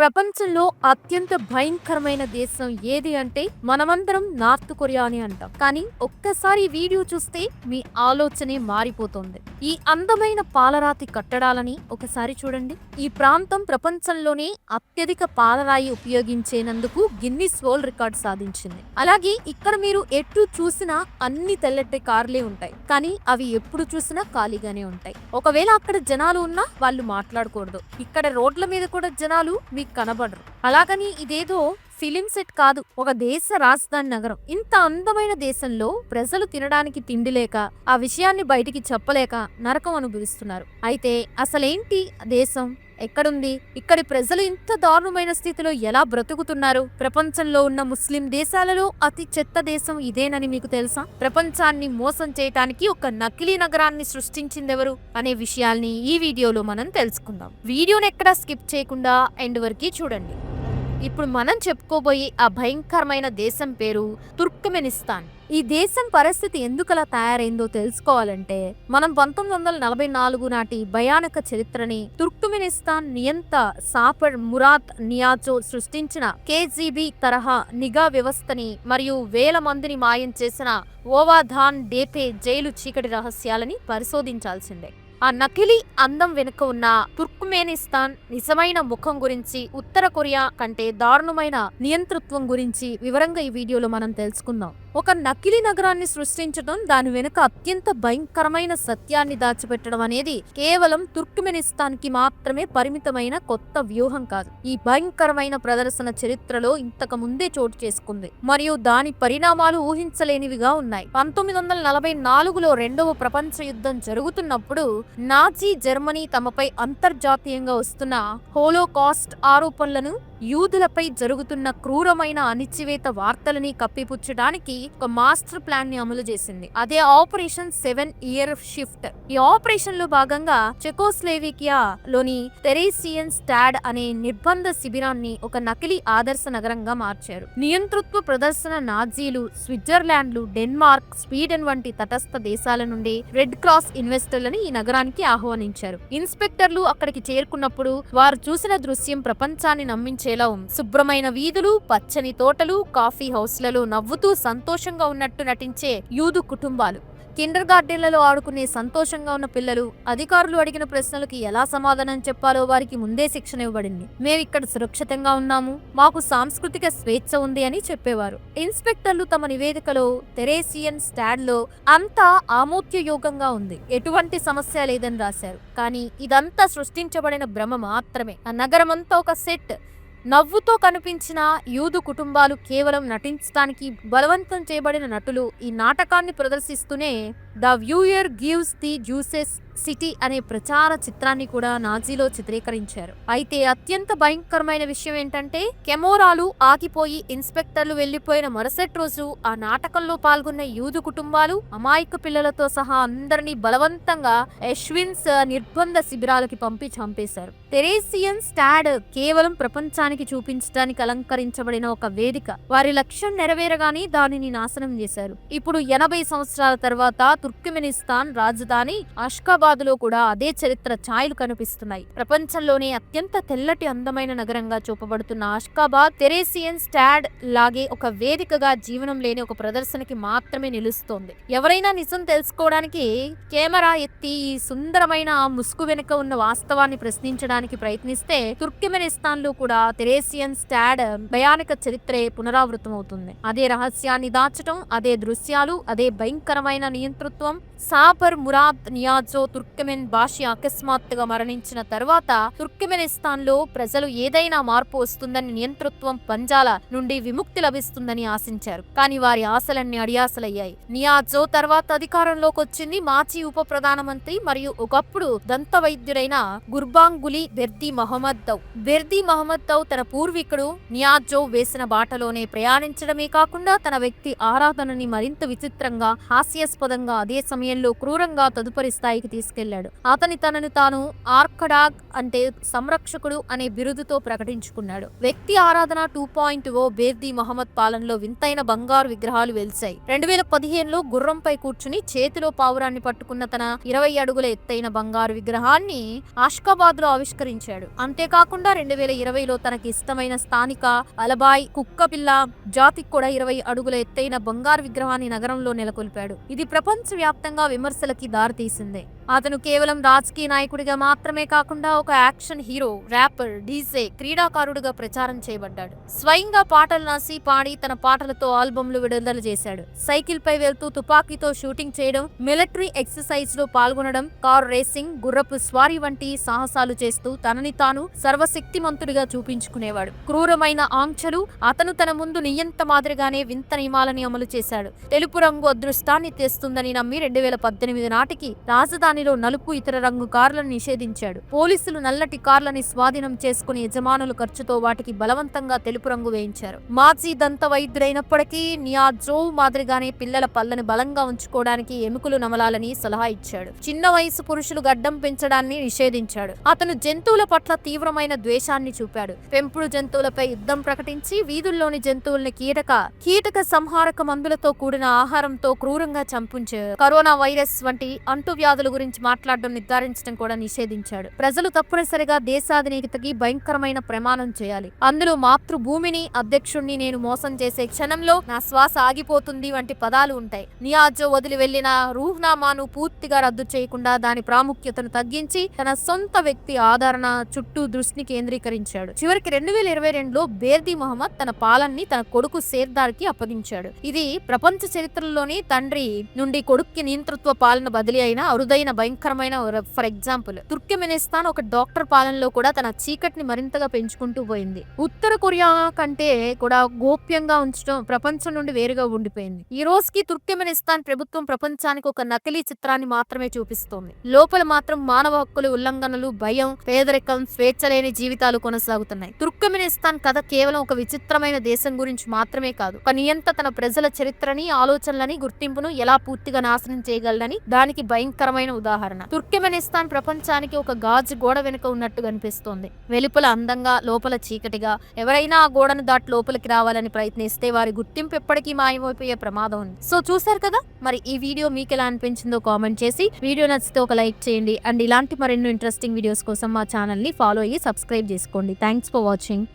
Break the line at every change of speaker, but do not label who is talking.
ప్రపంచంలో అత్యంత భయంకరమైన దేశం ఏది అంటే మనమందరం నార్త్ కొరియా అని అంటాం. కానీ ఒక్కసారి ఈ వీడియో చూస్తే మీ ఆలోచనే మారిపోతుంది. ఈ అందమైన పాలరాతి కట్టడాలని ఒకసారి చూడండి. ఈ ప్రాంతం ప్రపంచంలోనే అత్యధిక పాలరాయి ఉపయోగించేందుకు గిన్నిస్ వరల్డ్ రికార్డ్ సాధించింది. అలాగే ఇక్కడ మీరు ఎటు చూసినా అన్ని తెల్లటి కార్లే ఉంటాయి, కానీ అవి ఎప్పుడు చూసినా ఖాళీగానే ఉంటాయి. ఒకవేళ అక్కడ జనాలు ఉన్నా వాళ్ళు మాట్లాడకూడదు. ఇక్కడ రోడ్ల మీద కూడా జనాలు మీకు కనబడరు. అలాగని ఇదేదో ఫిలిం సెట్ కాదు, ఒక దేశ రాజధాని నగరం. ఇంత అందమైన దేశంలో ప్రజలు తినడానికి తిండి లేక, ఆ విషయాన్ని బయటికి చెప్పలేక నరకం అనుభవిస్తున్నారు. అయితే అసలేంటి దేశం ఎక్కడుంది? ఇక్కడి ప్రజలు ఇంత దారుణమైన స్థితిలో ఎలా బ్రతుకుతున్నారు? ప్రపంచంలో ఉన్న ముస్లిం దేశాలలో అతి చెత్త దేశం ఇదేనని మీకు తెలుసా? ప్రపంచాన్ని మోసం చేయటానికి ఒక నకిలీ నగరాన్ని సృష్టించిందెవరు అనే విషయాల్ని ఈ వీడియోలో మనం తెలుసుకుందాం. వీడియోని ఎక్కడా స్కిప్ చేయకుండా ఎండ్ వరకు చూడండి. ఇప్పుడు మనం చెప్పుకోబోయే ఆ భయంకరమైన దేశం పేరు తుర్క్మెనిస్తాన్. ఈ దేశం పరిస్థితి ఎందుకలా తయారైందో తెలుసుకోవాలంటే మనం 1944 నాటి భయానక చరిత్రని, తుర్క్మెనిస్తాన్ నియంత సాపర్ మురాద్ నియాజో సృష్టించిన కేజీబీ తరహా నిఘా వ్యవస్థని మరియు వేల మందిని మాయం చేసిన ఓవాధాన్ డేపే జైలు చీకటి రహస్యాలని పరిశోధించాల్సిందే. ఆ నకిలీ అందం వెనుక ఉన్న తుర్క్మెనిస్తాన్ నిజమైన ముఖం గురించి, ఉత్తర కొరియా కంటే దారుణమైన నియంతృత్వం గురించి వివరంగా ఈ వీడియోలో మనం తెలుసుకుందాం. ఒక నకిలీ నగరాన్ని సృష్టించడం, దాని వెనుక అత్యంత భయంకరమైన సత్యాన్ని దాచిపెట్టడం అనేది కేవలం తుర్క్మెనిస్తాన్ కి మాత్రమే పరిమితమైన కొత్త వ్యూహం కాదు. ఈ భయంకరమైన ప్రదర్శన చరిత్రలో ఇంతకు ముందే చోటు చేసుకుంది మరియు దాని పరిణామాలు ఊహించలేనివిగా ఉన్నాయి. 1944లో రెండవ ప్రపంచ యుద్ధం జరుగుతున్నప్పుడు నాజీ జర్మనీ తమపై అంతర్జాతీయంగా వస్తున్న హోలోకాస్ట్ ఆరోపణలను, యూదులపై జరుగుతున్న క్రూరమైన అణిచివేత వార్తలని కప్పిపుచ్చడానికి ఒక మాస్టర్ ప్లాన్ ని అమలు చేసింది. అదే ఆపరేషన్ 7 ఇయర్ షిఫ్ట్. ఈ ఆపరేషన్ లో భాగంగా చెకోస్లోవేకియా లోని తెరేసియన్ స్టాడ్ అనే నిర్బంధ శిబిరాన్ని ఒక నకిలీ ఆదర్శ నగరంగా మార్చారు. నియంతృత్వ ప్రదర్శన నాజీలు స్విట్జర్లాండ్, డెన్మార్క్, స్వీడన్ వంటి తటస్థ దేశాల నుండి రెడ్ క్రాస్ ఇన్వెస్టర్లను ఈ నగరానికి ఆహ్వానించారు. ఇన్స్పెక్టర్లు అక్కడికి చేరుకున్నప్పుడు వారు చూసిన దృశ్యం ప్రపంచాన్ని నమ్మించేలా ఉంది. శుభ్రమైన వీధులు, పచ్చని తోటలు, కాఫీ హౌస్లలో నవ్వుతూ సంతోషంగా ఉన్నట్టు నటించే యూదు కుటుంబాలు, కిండర్ గార్డెన్లలో ఆడుకునే సంతోషంగా ఉన్న పిల్లలు, అధికారులు అడిగిన ప్రశ్నలకు ఎలా సమాధానం చెప్పాలో వారికి ముందే శిక్షణ ఇవ్వబడింది. మేమిక్కడ సురక్షితంగా ఉన్నాము, మాకు సాంస్కృతిక స్వేచ్ఛ ఉంది అని చెప్పేవారు. ఇన్స్పెక్టర్లు తమ నివేదికలో తెరేసియన్ స్టాడ్ లో అంతా ఆమోద్యయోగంగా ఉంది, ఎటువంటి సమస్య లేదని రాశారు. కానీ ఇదంతా సృష్టించబడిన భ్రమ మాత్రమే. ఆ నగరమంతా ఒక సెట్. నవ్వుతో కనిపించిన యూదు కుటుంబాలు కేవలం నటించడానికి బలవంతం చేయబడిన నటులు. ఈ నాటకాన్ని ప్రదర్శిస్తూనే the viewer gives the juices city అనే ప్రచార చిత్రాన్ని కూడా నాజీలో చిత్రీకరించారు. అయితే అత్యంత భయంకరమైన విషయం ఏంటంటే, కెమెరాలు ఆగిపోయి ఇన్స్పెక్టర్లు వెళ్లిపోయిన మరుసటి రోజు ఆ నాటకంలో పాల్గొన్న యూదు కుటుంబాలు అమాయక పిల్లలతో సహా అందరినీ బలవంతంగా ఎష్విన్స్ నిర్బంధ శిబిరాలకి పంపి చంపేశారు. తెరేసియన్ స్టాడ్ కేవలం ప్రపంచానికి చూపించడానికి అలంకరించబడిన ఒక వేదిక. వారి లక్ష్యం నెరవేరగానే దానిని నాశనం చేశారు. ఇప్పుడు 80 సంవత్సరాల తర్వాత తుర్క్మెనిస్తాన్ రాజధాని అష్కాబాద్ లో కూడా అదే చరిత్ర ఛాయలు కనిపిస్తున్నాయి. ప్రపంచంలోనే అత్యంత తెల్లటి అందమైన నగరంగా చూపబడుతున్న అష్కాబాద్ తెరేసియన్ స్టాడ్ లాగే ఒక వేదికగా, జీవనం లేని ఒక ప్రదర్శనకి మాత్రమే నిలుస్తోంది. ఎవరైనా నిజం తెలుసుకోవడానికి కెమెరా ఎత్తి ఈ సుందరమైన ముసుగు వెనుక ఉన్న వాస్తవాన్ని ప్రశ్నించడానికి ప్రయత్నిస్తే తుర్క్మెనిస్తాన్ లో కూడా తెరేసియన్ స్టాడ్ భయానక చరిత్రే పునరావృతమవుతుంది. అదే రహస్యాన్ని దాచటం, అదే దృశ్యాలు, అదే భయంకరమైన నియంతృత్వం. సాపర్ మురాద్ నియాజో తుర్క్మెన్ భాష అకస్మాత్తుగా మరణించిన తర్వాత తుర్క్మెనిస్తాన్ లో ప్రజలు ఏదైనా మార్పు వస్తుందని, నియంతృత్వం పంజాల నుండి విముక్తి లభిస్తుందని ఆశించారు. కానీ వారి ఆశలన్నీ అడియాసలయ్యాయి. నియాజో తర్వాత అధికారంలోకి వచ్చింది మాజీ ఉప ప్రధానమంత్రి మరియు ఒకప్పుడు దంత వైద్యుడైన గుర్బాంగులీ బెర్దీ మహమ్మద్ దౌ. బెర్దీ మహమ్మద్ దౌ తన పూర్వీకుడు నియాజో వేసిన బాటలోనే ప్రయాణించడమే కాకుండా తన వ్యక్తి ఆరాధనని మరింత విచిత్రంగా, హాస్యాస్పదంగా, అదే సమయంలో క్రూరంగా తదుపరి స్థాయికి తీసుకెళ్లాడు. అతని తనను తాను ఆర్కడాగ్ అంటే సంరక్షకుడు అనే బిరుదుతో ప్రకటించుకున్నాడు. వ్యక్తి ఆరాధన 2.0 బేర్దీ మహమ్మద్ పాలనలో వింతైన బంగారు విగ్రహాలు వెలిశాయి. 2015లో గుర్రంపై కూర్చుని చేతిలో పావురాన్ని పట్టుకున్న తన 20 అడుగుల ఎత్తైన బంగారు విగ్రహాన్ని ఆష్కాబాద్ లో ఆవిష్కరించాడు. అంతేకాకుండా 2020లో తనకి ఇష్టమైన స్థానిక అలబాయ్ కుక్కపిల్ల జాతికి కూడా 20 అడుగుల ఎత్తైన బంగారు విగ్రహాన్ని నగరంలో నెలకొల్పాడు. ఇది ప్రపంచవ్యాప్తంగా విమర్శలకి దారితీసింది. అతను కేవలం రాజకీయ నాయకుడిగా మాత్రమే కాకుండా ఒక యాక్షన్ హీరో, ర్యాపర్, డీజే, క్రీడాకారుడిగా ప్రచారం చేయబడ్డాడు. స్వయంగా పాటలు రాసి పాడి తన పాటలతో ఆల్బమ్లు విడుదల చేశాడు. సైకిల్ పై వెళ్తూ తుపాకీతో షూటింగ్ చేయడం, మిలిటరీ ఎక్సర్సైజ్ లో పాల్గొనడం, కార్ రేసింగ్, గుర్రపు స్వారీ వంటి సాహసాలు చేస్తూ తనని తాను సర్వశక్తిమంతుడిగా చూపించుకునేవాడు. క్రూరమైన ఆంక్షలు అతను తన ముందు నియంత మాదిరిగానే వింత నియమాలని అమలు చేశాడు. తెలుపు రంగు అదృష్టాన్ని తెస్తుందని నమ్మి 2018 నాటికి రాజధానిలో నలుపు ఇతర రంగు కార్లను నిషేధించాడు. పోలీసులు నల్లటి కార్లని స్వాధీనం చేసుకుని యజమానుల ఖర్చుతో వాటికి బలవంతంగా తెలుపు రంగు వేయించారు. మాజీ దంత వైద్యుడైనప్పటికీ నియాజోవ్ మాదిరిగానే పిల్లల పళ్ళని బలంగా ఉంచుకోవడానికి ఎముకలు నమలాలని సలహా ఇచ్చాడు. చిన్న వయసు పురుషులు గడ్డం పెంచడాన్ని నిషేధించాడు. అతను జంతువుల పట్ల తీవ్రమైన ద్వేషాన్ని చూపాడు. పెంపుడు జంతువులపై యుద్ధం ప్రకటించి వీధుల్లోని జంతువుల్ని కీటక సంహారక మందులతో కూడిన ఆహారంతో క్రూరంగా చంపుంచారు. కరోనా వైరస్ వంటి అంటువ్యాధుల గురించి మాట్లాడడం నిర్ధారించడం కూడా నిషేధించాడు. ప్రజలు తప్పనిసరిగా దేశాధినేతకి భయంకరమైన ప్రమాణం చేయాలి. అందులో మాతృభూమిని, అధ్యక్షుణ్ణి నేను మోసం చేసే క్షణంలో నా శ్వాస ఆగిపోతుంది వంటి పదాలు ఉంటాయి. నియాజో వదిలి వెళ్లిన రూహ్నామాను పూర్తిగా రద్దు చేయకుండా దాని ప్రాముఖ్యతను తగ్గించి తన సొంత వ్యక్తి ఆదరణ చుట్టూ దృష్టిని కేంద్రీకరించాడు. చివరికి 2022లో బేర్దీ మహమ్మద్ తన పాలనని తన కొడుకు సేర్దార్కి అప్పగించాడు. ఇది ప్రపంచ చరిత్రలోని తండ్రి నుండి కొడుక్కి నియంతృత్వ పాలన బదిలీ అయిన అరుదైన భయంకరమైన. ఫర్ ఎగ్జాంపుల్, తుర్క్మెనిస్తాన్ ఒక డాక్టర్ పాలనలో కూడా తన చీకటిని మరింతగా పెంచుకుంటూ పోయింది. ఉత్తర కొరియా కంటే కూడా గోప్యంగా ఉంచడం ప్రపంచం నుండి వేరుగా ఉండిపోయింది. ఈ రోజుకి తుర్క్మెనిస్తాన్ ప్రభుత్వం ప్రపంచానికి ఒక నకిలీ చిత్రాన్ని మాత్రమే చూపిస్తోంది. లోపల మాత్రం మానవ హక్కుల ఉల్లంఘనలు, భయం, పేదరికం, స్వేచ్ఛ లేని జీవితాలు కొనసాగుతున్నాయి. తుర్క్మెనిస్తాన్ కథ కేవలం ఒక విచిత్రమైన దేశం గురించి మాత్రమే కాదు, ఒక నియంత తన ప్రజల చరిత్రని, ఆలోచనలని, గుర్తింపును ఎలా పూర్తిగా నాశనం చేయగలదని దానికి భయంకరమైన ఉదాహరణ. తుర్క్మెనిస్తాన్ ప్రపంచానికి ఒక గాజు గోడ వెనుక ఉన్నట్టు కనిపిస్తోంది. వెలుపల అందంగా, లోపల చీకటిగా. ఎవరైనా ఆ గోడను దాటి లోపలికి రావాలని ప్రయత్నిస్తే వారి గుర్తింపు ఎప్పటికీ మాయమైపోయే ప్రమాదం ఉంది. సో చూసారు కదా, మరి ఈ వీడియో మీకు ఎలా అనిపించిందో కామెంట్ చేసి, వీడియో నచ్చితే ఒక లైక్ చేయండి. అండ్ ఇలాంటి మరెన్నో ఇంట్రెస్టింగ్ వీడియోస్ కోసం మా ఛానల్ ని ఫాలో అయ్యి సబ్స్క్రైబ్ చేసుకోండి. Thanks for watching.